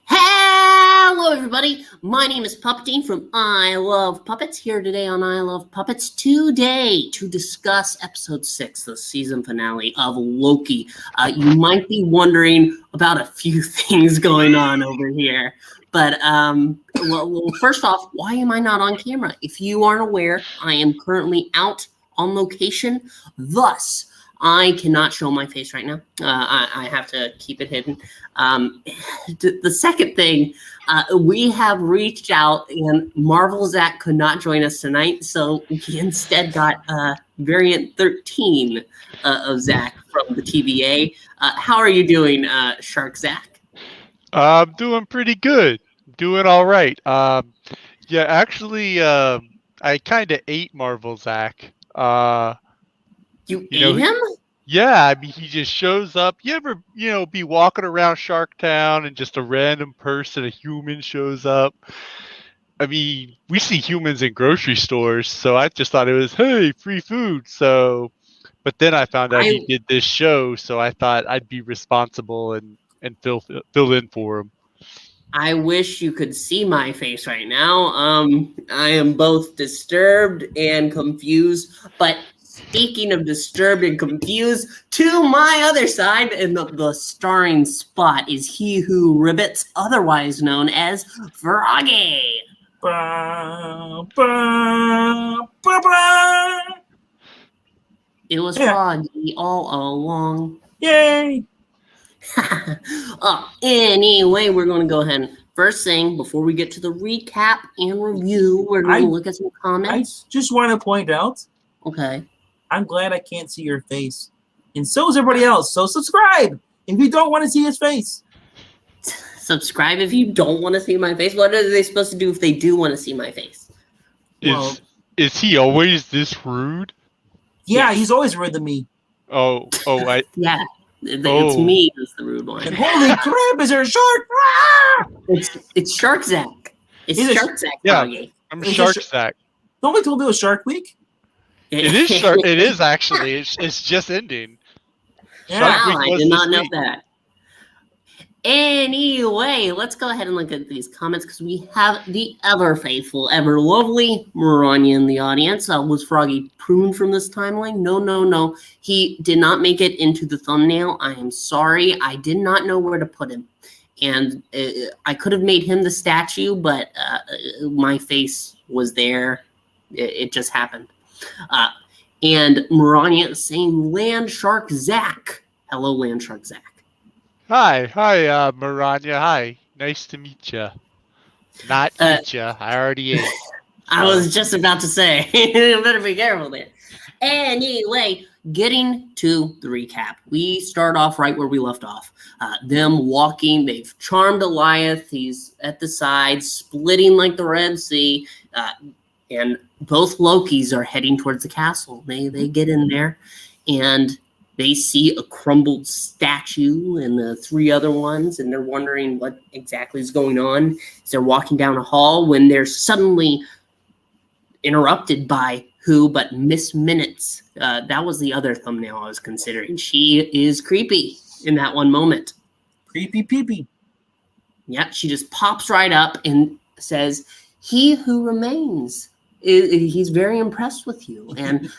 Hello, everybody. My name is Puppetine from I Love Puppets. Here today on I Love Puppets today to discuss episode 6, the season finale of Loki. You might be wondering about a few things going on over here. But, well, first off, why am I not on camera? If you aren't aware, I am currently out on location. Thus, I cannot show my face right now. I have to keep it hidden. The second thing, we have reached out, and Marvel Zach could not join us tonight, so we instead got variant 13 of Zach from the TVA. How are you doing, Shark Zach? I'm doing pretty good. Doing all right. Yeah, actually, I kind of ate Marvel Zach. You ate him? Yeah, I mean, he just shows up. You ever, be walking around Sharktown and just a random person, a human shows up? I mean, we see humans in grocery stores, so I just thought it was, hey, free food. So, but then I found out he did this show, so I thought I'd be responsible and fill in for him. I wish you could see my face right now. I am both disturbed and confused, but speaking of disturbed and confused, to my other side in the starring spot is he who ribbits, otherwise known as Froggy. It was Froggy all along. Yay! Anyway, we're going to go ahead and first thing, before we get to the recap and review, we're going to look at some comments. I just want to point out, okay, I'm glad I can't see your face. And so is everybody else. So subscribe if you don't want to see his face. Subscribe if you don't want to see my face? What are they supposed to do if they do want to see my face? Is he always this rude? Yeah, he's always rude to me. Yeah. It's me who's the rude one. And holy crap, is there a shark? It's Shark Zach. It's Shark Zach. Yeah, I'm Shark Zach. Don't we told it was Shark Week? It is Shark. It is actually. It's just ending. Yeah. Wow, I did not know that. Anyway, let's go ahead and look at these comments because we have the ever faithful, ever lovely Maranya in the audience. Was Froggy pruned from this timeline? No. He did not make it into the thumbnail. I am sorry. I did not know where to put him. And I could have made him the statue, but my face was there. It just happened. And Maranya saying Land Shark Zach. Hello, Land Shark Zach. Hi, Maranya. Hi, nice to meet you. Not eat you. I already ate. I was just about to say, you better be careful there. Anyway, getting to the recap. We start off right where we left off. Them walking, they've charmed Goliath. He's at the side, splitting like the Red Sea. And both Lokis are heading towards the castle. They get in there, and they see a crumbled statue and the three other ones, and they're wondering what exactly is going on. As they're walking down a hall when they're suddenly interrupted by who but Miss Minutes. That was the other thumbnail I was considering. She is creepy in that one moment. Creepy peepee. Yeah, she just pops right up and says, he who remains, he's very impressed with you. And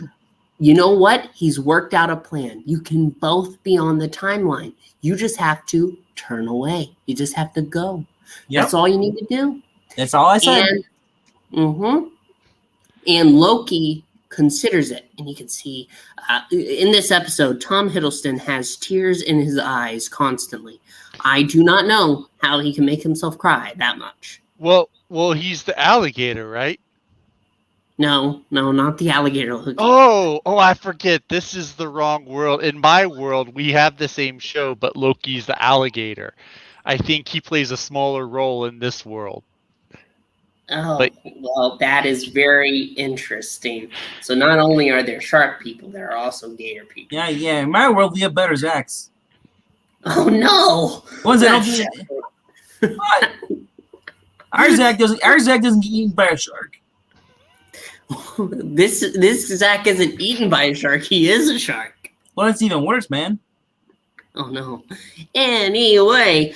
you know what? He's worked out a plan. You can both be on the timeline. You just have to turn away. You just have to go. Yep. That's all you need to do. That's all I said. And Loki considers it. And you can see in this episode, Tom Hiddleston has tears in his eyes constantly. I do not know how he can make himself cry that much. Well, he's the alligator, right? No, not the alligator Loki. Oh, I forget. This is the wrong world. In my world, we have the same show, but Loki's the alligator. I think he plays a smaller role in this world. Oh, well, that is very interesting. So not only are there shark people, there are also gator people. Yeah. In my world, we have better Zacks. Oh, no! Ones that don't what? Our Zack doesn't get eaten by a shark. This Zach isn't eaten by a shark. He is a shark. Well, it's even worse, man. Oh, no. Anyway,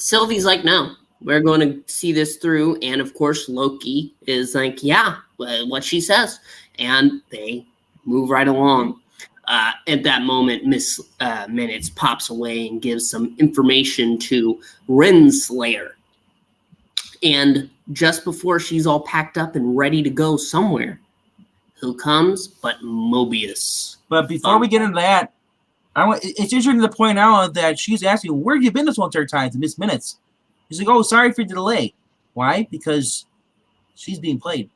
Sylvie's like, no, we're going to see this through. And of course, Loki is like, yeah, what she says. And they move right along. At that moment, Miss Minutes pops away and gives some information to Renslayer. And just before she's all packed up and ready to go somewhere, who comes but Mobius? But before we get into that, it's interesting to point out that she's asking, where have you been this whole entire time to Miss Minutes? She's like, oh, sorry for the delay. Why? Because she's being played.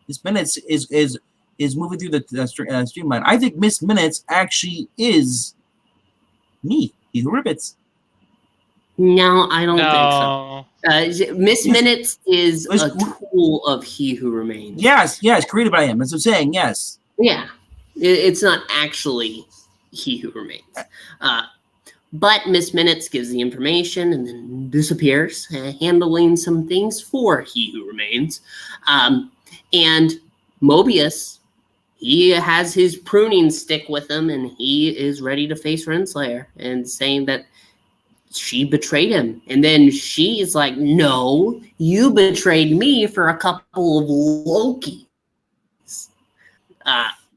Miss Minutes is moving through the streamline. I think Miss Minutes actually is me, Hugh Ribbits. No, I don't think so. Miss Minutes is a tool of He Who Remains. Yes, created by him. That's what I'm saying, yes. Yeah, it's not actually He Who Remains. But Miss Minutes gives the information and then disappears, handling some things for He Who Remains. And Mobius, he has his pruning stick with him, and he is ready to face Renslayer and saying that she betrayed him. And then she's like, no, you betrayed me for a couple of Lokis.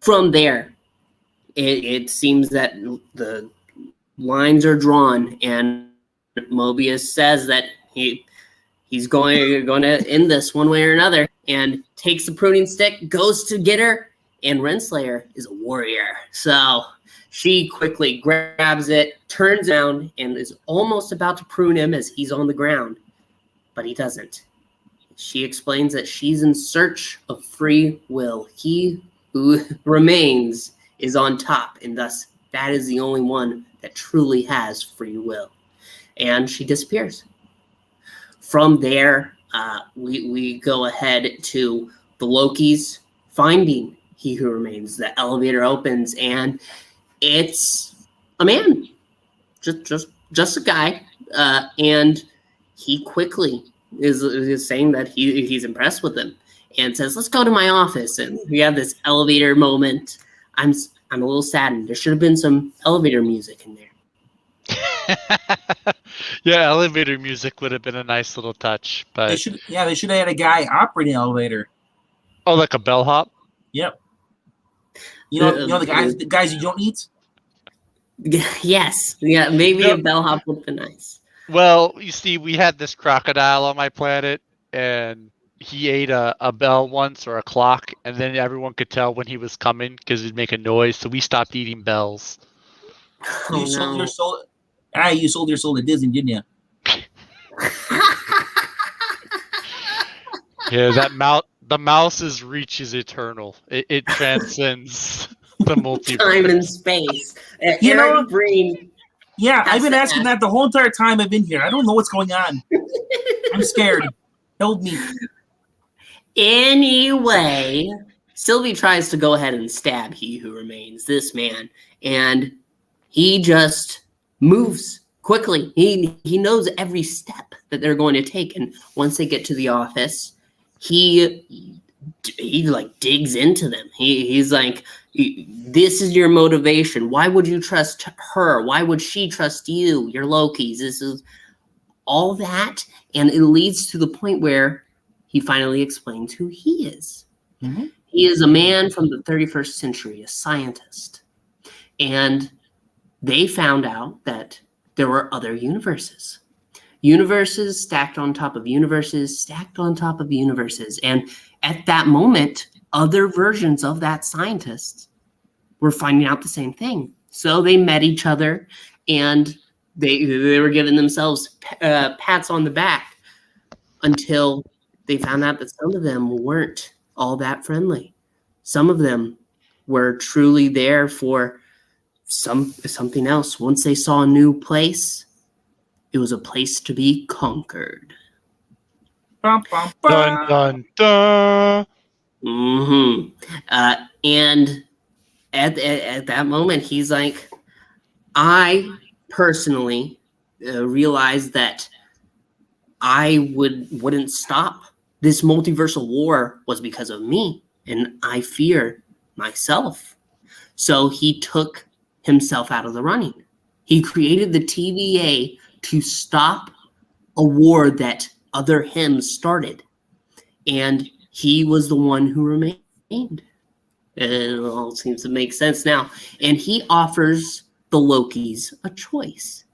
From there, it seems that the lines are drawn, and Mobius says that he's going to end this one way or another, and takes the pruning stick, goes to get her, and Renslayer is a warrior. So she quickly grabs it, turns around, and is almost about to prune him as he's on the ground. But he doesn't. She explains that she's in search of free will. He who remains is on top, and thus that is the only one that truly has free will. And she disappears. From there, we go ahead to the Lokis finding He Who Remains. The elevator opens, and it's a man, just a guy, and he quickly is saying that he's impressed with him and says, "Let's go to my office." And we have this elevator moment. I'm a little saddened. There should have been some elevator music in there. Yeah, elevator music would have been a nice little touch, but they should have had a guy operating an elevator. Oh, like a bellhop? Yep. You know the guys you don't eat? Yes. Yeah, maybe a bellhop would be nice. Well, you see, we had this crocodile on my planet, and he ate a bell once, or a clock, and then everyone could tell when he was coming because it'd make a noise, so we stopped eating bells. You sold your soul. You sold your soul to Disney, didn't you? Yeah, the mouse's reach is eternal. It transcends the multiverse. Time and space. Eric Breen. Yeah, I've been asking that the whole entire time I've been here. I don't know what's going on. I'm scared. Help me. Anyway, Sylvie tries to go ahead and stab He Who Remains, this man, and he just moves quickly. He knows every step that they're going to take, and once they get to the office, he like digs into them. He's like, this is your motivation. Why would you trust her? Why would she trust you? You're Lokis. This is all that, and it leads to the point where he finally explains who he is. Mm-hmm. He is a man from the 31st century, a scientist, and they found out that there were other universes. Universes stacked on top of universes, stacked on top of universes. And at that moment, other versions of that scientist were finding out the same thing. So they met each other, and they were giving themselves pats on the back until they found out that some of them weren't all that friendly. Some of them were truly there for something else. Once they saw a new place, it was a place to be conquered. Bum, bum, bum. Dun, dun, dun. Mm-hmm. And at that moment, he's like, I personally realized that I wouldn't stop. This multiversal war was because of me, and I fear myself. So he took himself out of the running. He created the TVA to stop a war that other him started, and he was the one who remained. It all seems to make sense now. And he offers the Lokis a choice.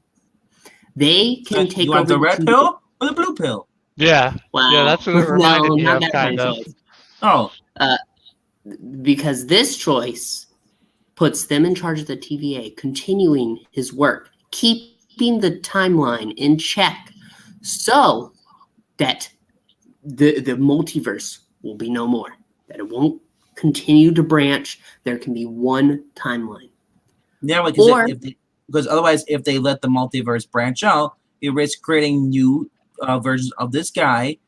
They can take You want over the red kingdom. pill or the blue pill? Yeah. Wow. Yeah, that's what it reminded me not of, that kind of. choice. Oh, Because this choice puts them in charge of the TVA, continuing his work, keeping the timeline in check, so that the multiverse will be no more. That it won't continue to branch. There can be one timeline. yeah, because Or- because otherwise, if they let the multiverse branch out, it risks creating new versions of this guy.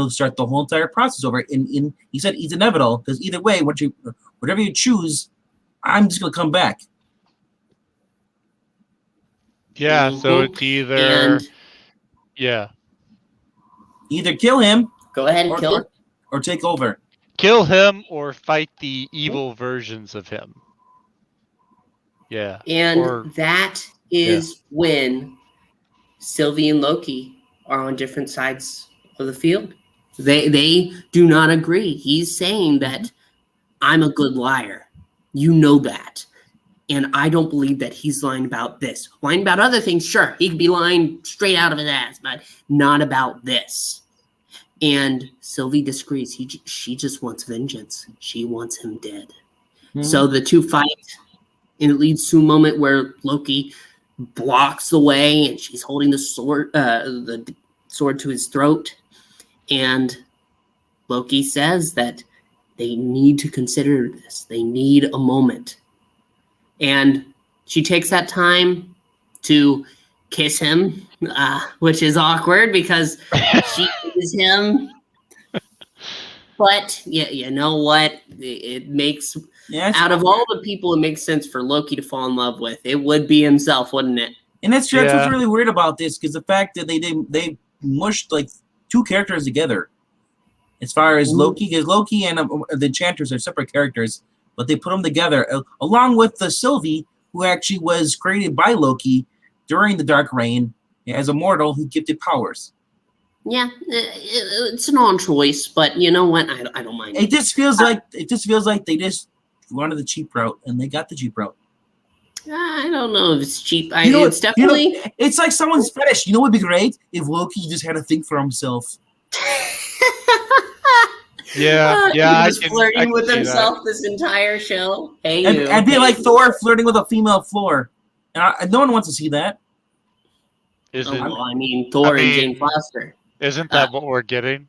Start the whole entire process over. In he said it's inevitable because either way, whatever you choose, I'm just gonna come back. Yeah, so Mhm. it's either And Either kill him go ahead and or, kill. or take over. kill him or fight the evil versions of him. Yeah. And Or that is when Sylvie and Loki are on different sides of the field. They do not agree. He's saying that I'm a good liar. You know that. And I don't believe that he's lying about this. Lying about other things, sure. He could be lying straight out of his ass, but not about this. And Sylvie disagrees. She just wants vengeance. She wants him dead. So the two fight, and it leads to a moment where Loki blocks the way, and she's holding the sword to his throat. And Loki says that they need to consider this. They need a moment. And she takes that time to kiss him, which is awkward because she kisses him. But yeah, you know what? It makes out of all the people, it makes sense for Loki to fall in love with. It would be himself, wouldn't it? And that's what's really weird about this, because the fact that they mushed like two characters together. As far as Loki, because Loki and the Enchanters are separate characters, but they put them together along with the Sylvie, who actually was created by Loki during the Dark Reign as a mortal who gifted powers. Yeah, it's a non-choice, but you know what? I don't mind. It just feels like they just wanted the cheap route, and they got the cheap route. I don't know if it's cheap. It's definitely. It's like someone's fetish. You know what would be great if Loki just had a thing for himself. Yeah. He was I flirting can with see himself this entire show. Hey, I'd be like Thor flirting with a female floor, and no one wants to see that. Thor and Jane Foster. Isn't that what we're getting?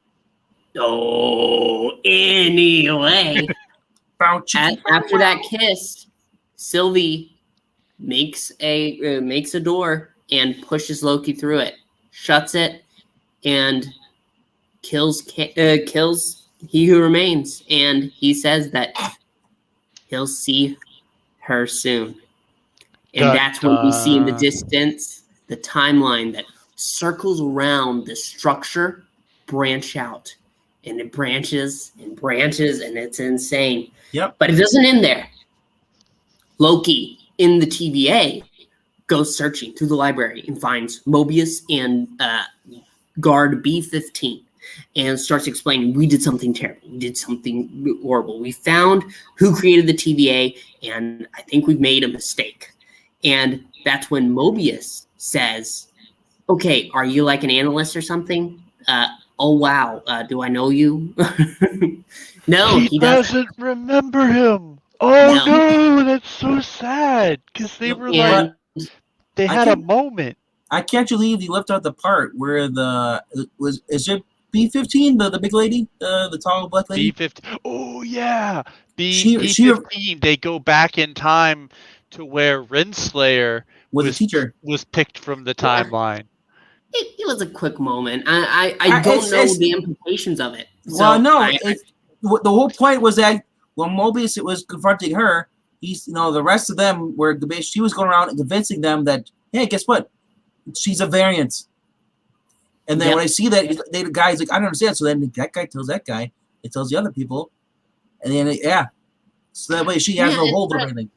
Oh, anyway. After that kiss, Sylvie makes a door and pushes Loki through it, shuts it, and kills He Who Remains. And he says that he'll see her soon. And that's when we see in the distance the timeline that circles around the structure branch out. And it branches and branches, and it's insane. Yep. But it doesn't end there. Loki, in the TVA, goes searching through the library and finds Mobius and guard B-15 and starts explaining, we did something terrible. We did something horrible. We found who created the TVA, and I think we've made a mistake. And that's when Mobius says, okay, are you like an analyst or something? Oh, wow. Do I know you? No, he doesn't remember him. Oh, no, that's so sad. Because they were they had a moment. I can't believe you left out the part where is it B-15, the big lady, the tall black lady? B-15. Oh, yeah. B-15, they go back in time to where Renslayer was picked from the timeline. It was a quick moment. I don't know the implications of it. Well, no, the whole point was that when Mobius was confronting her, the rest of them she was going around and convincing them that, hey, guess what? She's a variant. And then when I see that, the guy's like, I don't understand. So then that guy tells that guy, it tells the other people, and then so that way she has no hold over anything.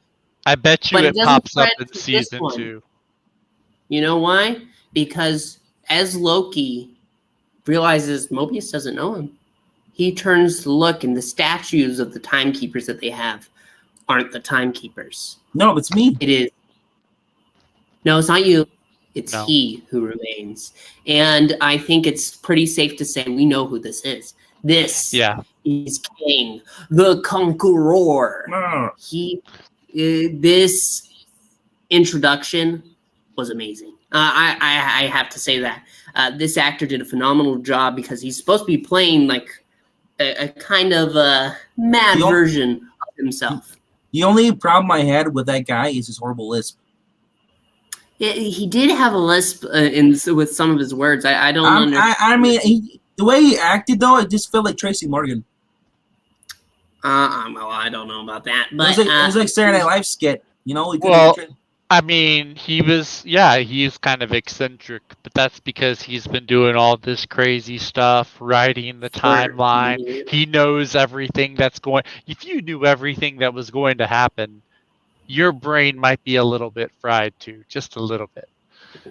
I bet you it pops up in season 2. You know why? Because as Loki realizes Mobius doesn't know him, he turns to look, and the statues of the timekeepers that they have aren't the timekeepers. No, it's me. It is. No, it's not you. It's No. he who remains. And I think it's pretty safe to say we know who this is. This is King, the Conqueror. Oh. This introduction was amazing. I have to say that. This actor did a phenomenal job because he's supposed to be playing like a kind of a mad version of himself. The only problem I had with that guy is his horrible lisp. He did have a lisp with some of his words. I don't understand. I mean, the way he acted, though, it just felt like Tracy Morgan. Well, I don't know about that. But, it was like Saturday Night Live skit. You know? I mean, he's kind of eccentric, but that's because he's been doing all this crazy stuff, writing the timeline. He knows everything that's going. If you knew everything that was going to happen, your brain might be a little bit fried too, just a little bit.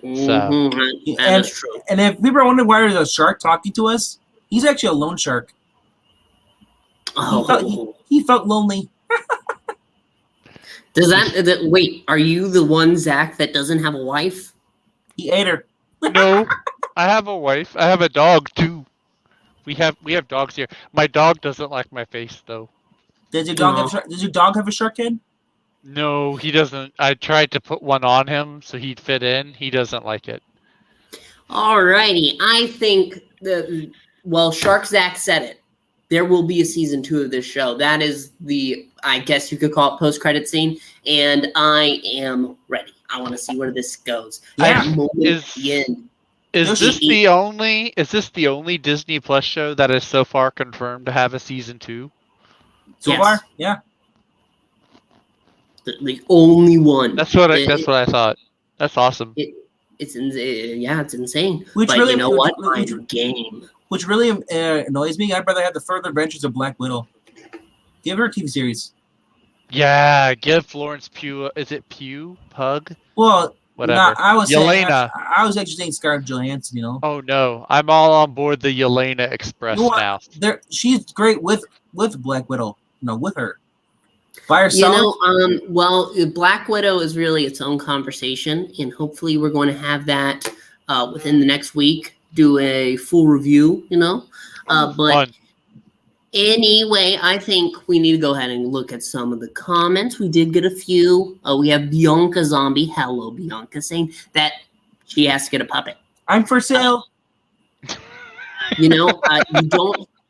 So, that's true. And if people are wondering why there's a shark talking to us, he's actually a loan shark. Oh. He felt lonely. Does that wait? Are you the one, Zach, that doesn't have a wife? He ate her. No, I have a wife. I have a dog too. We have dogs here. My dog doesn't like my face though. Does your dog have a shark head? No, he doesn't. I tried to put one on him so he'd fit in. He doesn't like it. Alrighty, I think Shark Zach said it. There will be a season 2 of this show. That is I guess you could call it post-credit scene, and I am ready. I want to see where this goes. Is this the only Disney Plus show that is so far confirmed to have a season 2? So far, yeah. The only one. That's what I thought. That's awesome. It's insane. Which but really, you know what? I'm game. Which really annoys me. I'd rather have the further adventures of Black Widow. Give her a TV series. Yeah, give Florence Pugh. Is it Pugh? Pug? Well, whatever. I was Yelena. I was actually saying Scarlett Johansson. You know. Oh no, I'm all on board the Yelena Express now. She's great with Black Widow. With her. By herself. Black Widow is really its own conversation, and hopefully we're going to have that within the next week. Do a full review, but Fun. Anyway, I think we need to go ahead and look at some of the comments. We did get a few. We have Bianca Zombie. Hello, Bianca, saying that she has to get a puppet. I'm for sale. You don't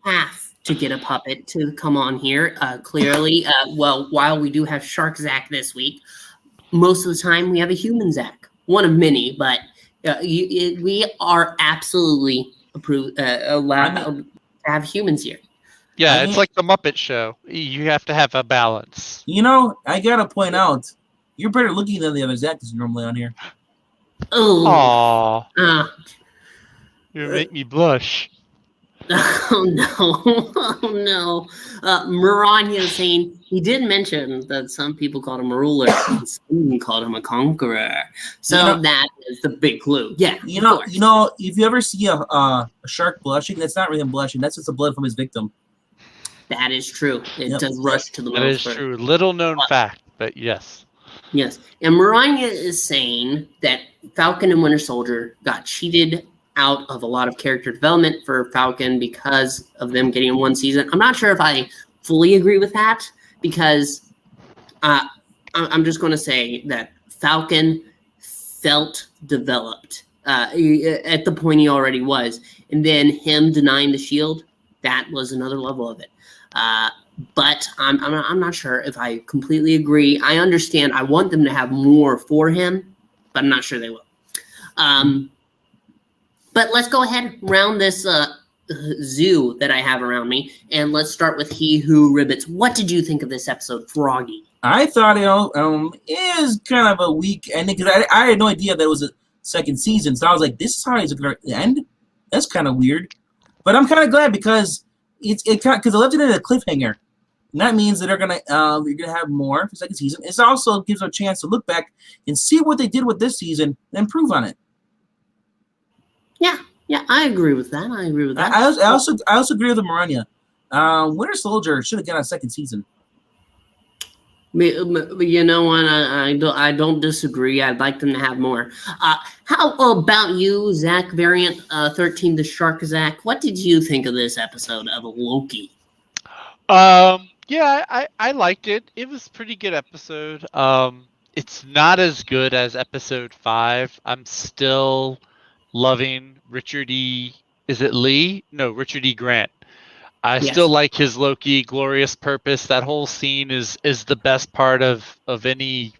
have to get a puppet to come on here. Clearly, while we do have Shark Zach this week, most of the time we have a human Zach. One of many, but we are absolutely allowed to have humans here. Yeah, it's like the Muppet Show. You have to have a balance. I gotta point out, you're better looking than the other Zach that's normally on here. Oh. Aww. You make me blush. Oh no. Maranya is saying he did mention that some people called him a ruler and some called him a conqueror. So that is the big clue. Yeah. If you ever see a shark blushing, that's not really him blushing. That's just the blood from his victim. That is true. It does rush to the That is true. Little known fact, but yes. Yes. And Maranya is saying that Falcon and Winter Soldier got cheated out of a lot of character development for Falcon because of them getting in one season. I'm not sure if I fully agree with that because I'm just going to say that Falcon felt developed at the point he already was. And then him denying the shield, that was another level of it. But I'm not sure if I completely agree. I understand. I want them to have more for him, but I'm not sure they will. But let's go ahead and round this zoo that I have around me, and let's start with He Who Ribbits. What did you think of this episode, Froggy? I thought it was kind of a weak ending because I had no idea that it was a second season. So I was like, this is how it's going to end? That's kind of weird. But I'm kind of glad because because it left it in a cliffhanger. And that means that you're gonna have more for the second season. It also gives them a chance to look back and see what they did with this season and improve on it. Yeah, I agree with that. I agree with that. I also agree with Marania. Winter Soldier should have got a second season. You know what? I don't disagree. I'd like them to have more. How about you, Zach Variant 13, the Shark Zach? What did you think of this episode of Loki? Yeah, I liked it. It was a pretty good episode. It's not as good as episode 5. I'm still loving Richard E. Is it Lee? No, Richard E. Grant. I Yes. still like his Loki glorious purpose. That whole scene is the best part of any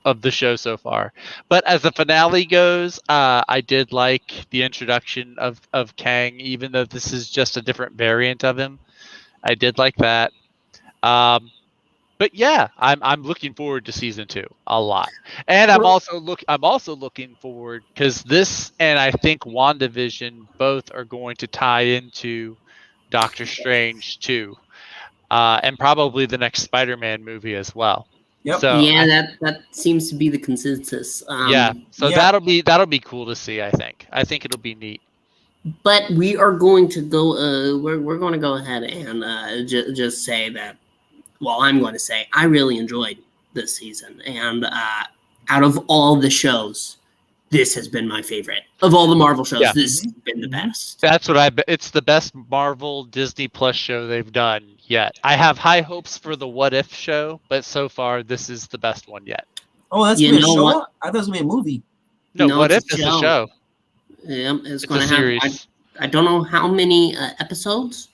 of the show so far. But as the finale goes, I did like the introduction of Kang, even though this is just a different variant of him. I did like that. But yeah, I'm looking forward to season 2 a lot, and I'm also looking forward because this and I think WandaVision both are going to tie into Doctor Strange 2, and probably the next Spider-Man movie as well. Yep. So Yeah, that seems to be the consensus. yeah, so yeah. that'll be cool to see. I think it'll be neat. But we are going to go. We're going to go ahead and just say that. Well, I'm going to say I really enjoyed this season, and out of all the shows, this has been my favorite of all the Marvel shows. Yeah. This has been the best. That's what it's the best Marvel Disney Plus show they've done yet. I have high hopes for the What If show, but so far this is the best one yet. Oh, that's You gonna be a know show? what? I thought it was gonna be a movie. No, No, What If it's a is a show. show. Yeah, it's It's going a to have. series. I don't know how many episodes.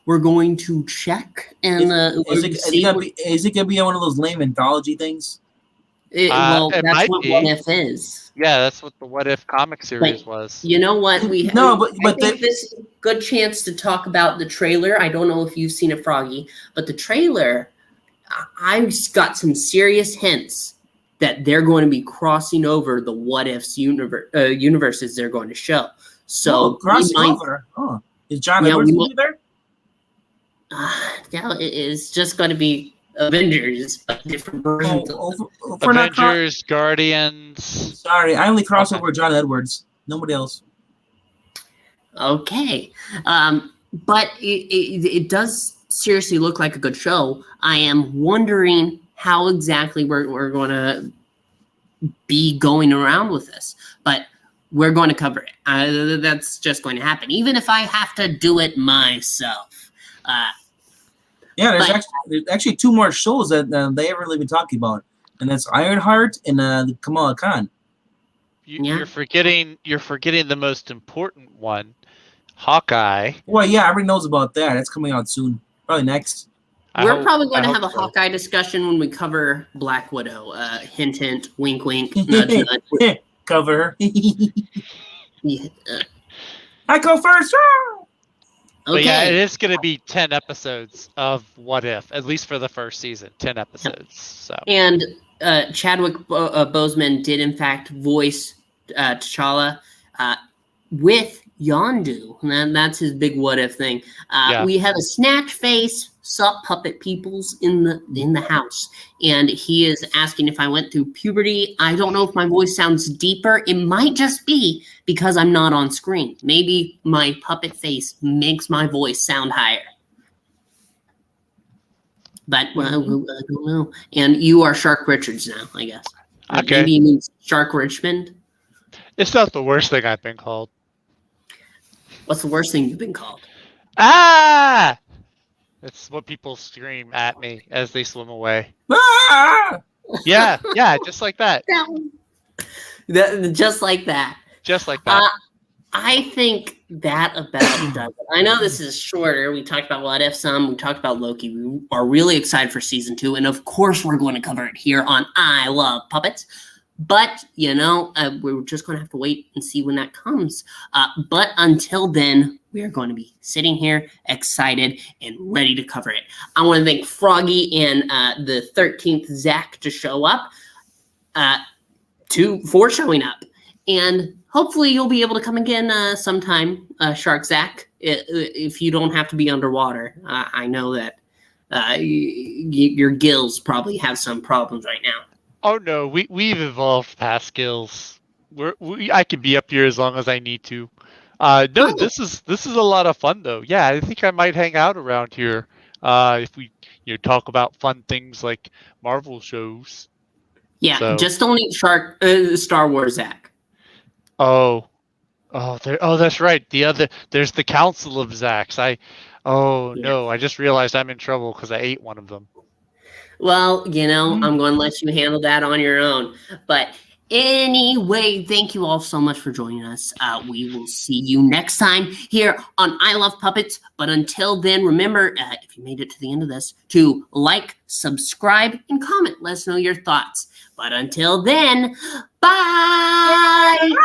We're going to check and Is it gonna be one of those lame anthology things? well, It that's might what be. What If is. Yeah, that's what the What If comic series But was. You know what? No, I but think this is a good chance to talk about the trailer. I don't know if you've seen it, Froggy, but the trailer, I've got some serious hints that they're going to be crossing over the What Ifs universes they're going to show. So crossing over. Oh, is John Edwards gonna be there? Yeah, it is just going to be Avengers, but different versions. Avengers, Guardians. Sorry, I only cross over John Edwards. Nobody else. Okay, but it does seriously look like a good show. I am wondering how exactly we're going to be going around with this, but we're going to cover it. That's just going to happen, even if I have to do it myself. Yeah, there's actually 2 more shows that they haven't really been talking about, and that's Ironheart and Kamala Khan. You're forgetting the most important one, Hawkeye. Well, yeah, everybody knows about that. That's coming out soon, probably next. We're probably going to have a Hawkeye discussion when we cover Black Widow. Hint, hint, wink, wink, nudge, nudge. Cover her. Yeah, I go first. But okay. yeah, it is going to be 10 episodes of What If, at least for the first season. 10 episodes. So. And Chadwick Boseman did in fact voice T'Challa with Yondu, and that's his big What If thing. We have a Snatch Face Sup Puppet Peoples in the house, and he is asking if I went through puberty. I don't know if my voice sounds deeper. It might just be because I'm not on screen. Maybe my puppet face makes my voice sound higher. But I don't know. And you are Shark Richards now, I guess. Okay. Maybe you mean Shark Richmond. It's not the worst thing I've been called. What's the worst thing you've been called? Ah! That's what people scream at me as they swim away. Ah! Yeah, just like that. Just like that. Just like that. I think that about does it. I know this is shorter. We talked about What If some. We talked about Loki. We are really excited for season 2. And of course, we're going to cover it here on I Love Puppets. But, we're just going to have to wait and see when that comes. But until then, we are going to be sitting here excited and ready to cover it. I want to thank Froggy and the 13th Zach to show up, for showing up. And hopefully you'll be able to come again sometime, Shark Zach, if you don't have to be underwater. I know that your gills probably have some problems right now. Oh no, we've evolved past skills. I can be up here as long as I need to. No, Cool. this is a lot of fun though. Yeah, I think I might hang out around here. If we talk about fun things like Marvel shows. Yeah, So just don't eat Star Wars, Zach. that's right. There's the Council of Zacks. Yeah. No, I just realized I'm in trouble because I ate one of them. Well, I'm going to let you handle that on your own. But anyway, thank you all so much for joining us. We will see you next time here on I Love Puppets. But until then, remember, if you made it to the end of this, to like, subscribe, and comment. Let us know your thoughts. But until then, bye!